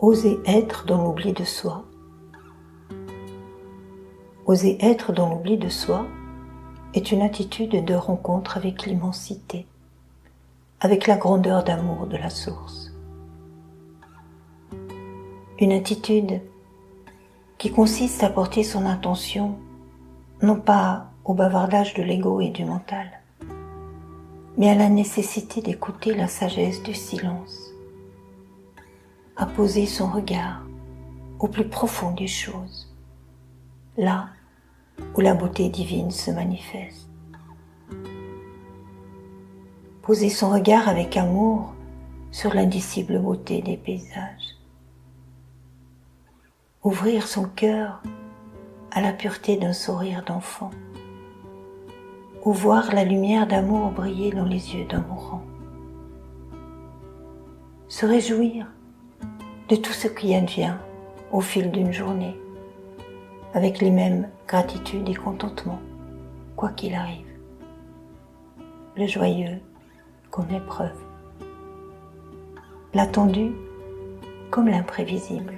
Oser être dans l'oubli de soi. Oser être dans l'oubli de soi est une attitude de rencontre avec l'immensité, avec la grandeur d'amour de la source. Une attitude qui consiste à porter son attention non pas au bavardage de l'ego et du mental, mais à la nécessité d'écouter la sagesse du silence, à poser son regard au plus profond des choses, là où la beauté divine se manifeste. Poser son regard avec amour sur l'indicible beauté des paysages. Ouvrir son cœur à la pureté d'un sourire d'enfant, ou voir la lumière d'amour briller dans les yeux d'un mourant. Se réjouir de tout ce qui advient au fil d'une journée, avec les mêmes gratitude et contentement, quoi qu'il arrive. Le joyeux comme l'épreuve, l'attendu comme l'imprévisible,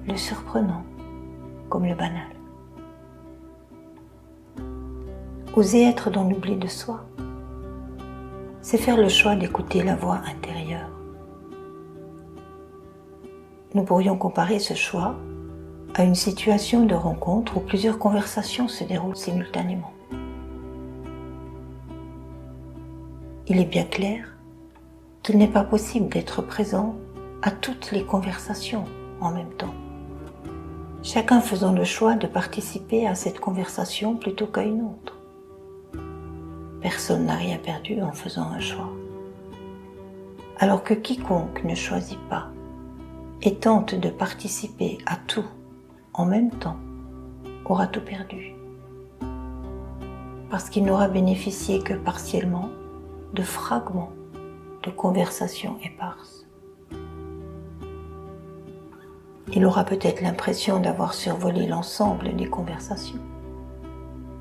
le surprenant comme le banal. Oser être dans l'oubli de soi, c'est faire le choix d'écouter la voix intérieure. Nous pourrions comparer ce choix à une situation de rencontre où plusieurs conversations se déroulent simultanément. Il est bien clair qu'il n'est pas possible d'être présent à toutes les conversations en même temps, chacun faisant le choix de participer à cette conversation plutôt qu'à une autre. Personne n'a rien perdu en faisant un choix, alors que quiconque ne choisit pas et tente de participer à tout en même temps aura tout perdu, parce qu'il n'aura bénéficié que partiellement de fragments de conversations éparses. Il aura peut-être l'impression d'avoir survolé l'ensemble des conversations,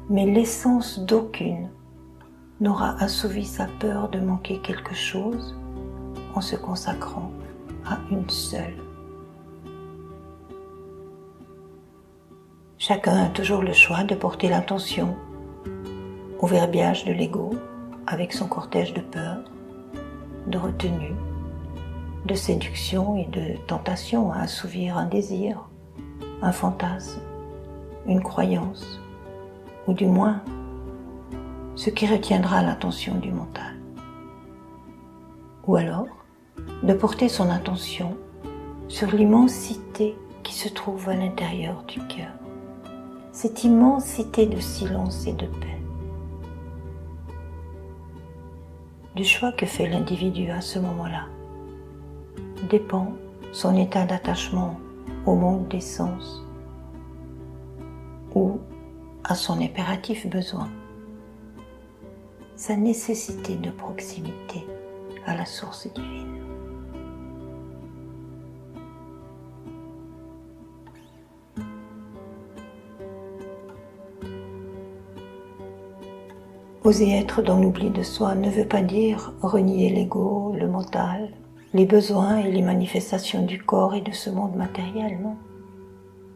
mais l'essence d'aucune n'aura assouvi sa peur de manquer quelque chose en se consacrant à une seule. Chacun a toujours le choix de porter l'attention au verbiage de l'ego avec son cortège de peur, de retenue, de séduction et de tentation à assouvir un désir, un fantasme, une croyance, ou du moins ce qui retiendra l'attention du mental. Ou alors de porter son attention sur l'immensité qui se trouve à l'intérieur du cœur, cette immensité de silence et de paix. Du choix que fait l'individu à ce moment-là dépend son état d'attachement au monde des sens ou à son impératif besoin, sa nécessité de proximité à la source divine. Oser être dans l'oubli de soi ne veut pas dire renier l'ego, le mental, les besoins et les manifestations du corps et de ce monde matériel, non.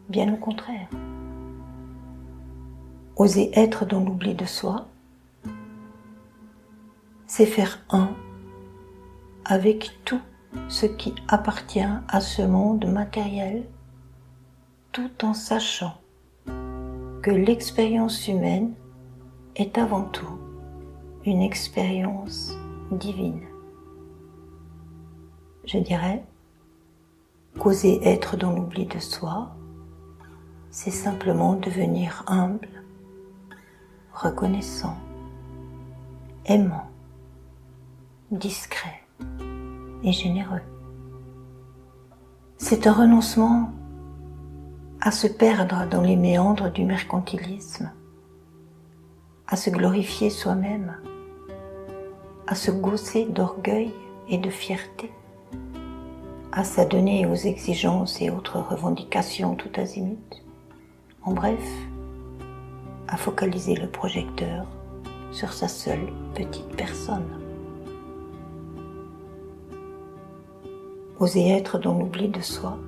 Bien au contraire. Oser être dans l'oubli de soi, c'est faire un avec tout ce qui appartient à ce monde matériel, tout en sachant que l'expérience humaine est avant tout une expérience divine. Je dirais qu'oser être dans l'oubli de soi, c'est simplement devenir humble, reconnaissant, aimant, discret et généreux. C'est un renoncement à se perdre dans les méandres du mercantilisme, à se glorifier soi-même, à se gausser d'orgueil et de fierté, à s'adonner aux exigences et autres revendications tout azimut. En bref, à focaliser le projecteur sur sa seule petite personne. Oser être dans l'oubli de soi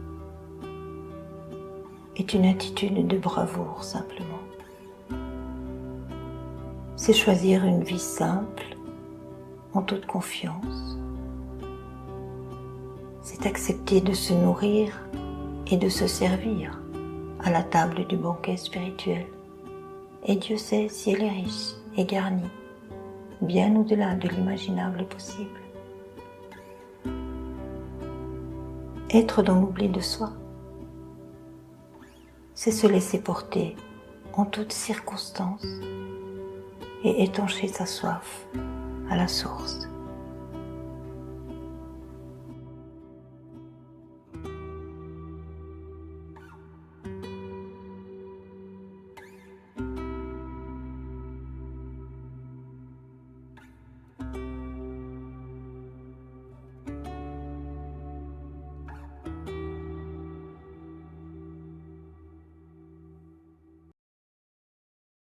est une attitude de bravoure simplement. C'est choisir une vie simple, en toute confiance. C'est accepter de se nourrir et de se servir à la table du banquet spirituel. Et Dieu sait si elle est riche et garnie, bien au-delà de l'imaginable possible. Être dans l'oubli de soi, c'est se laisser porter en toutes circonstances et étancher sa soif à la source.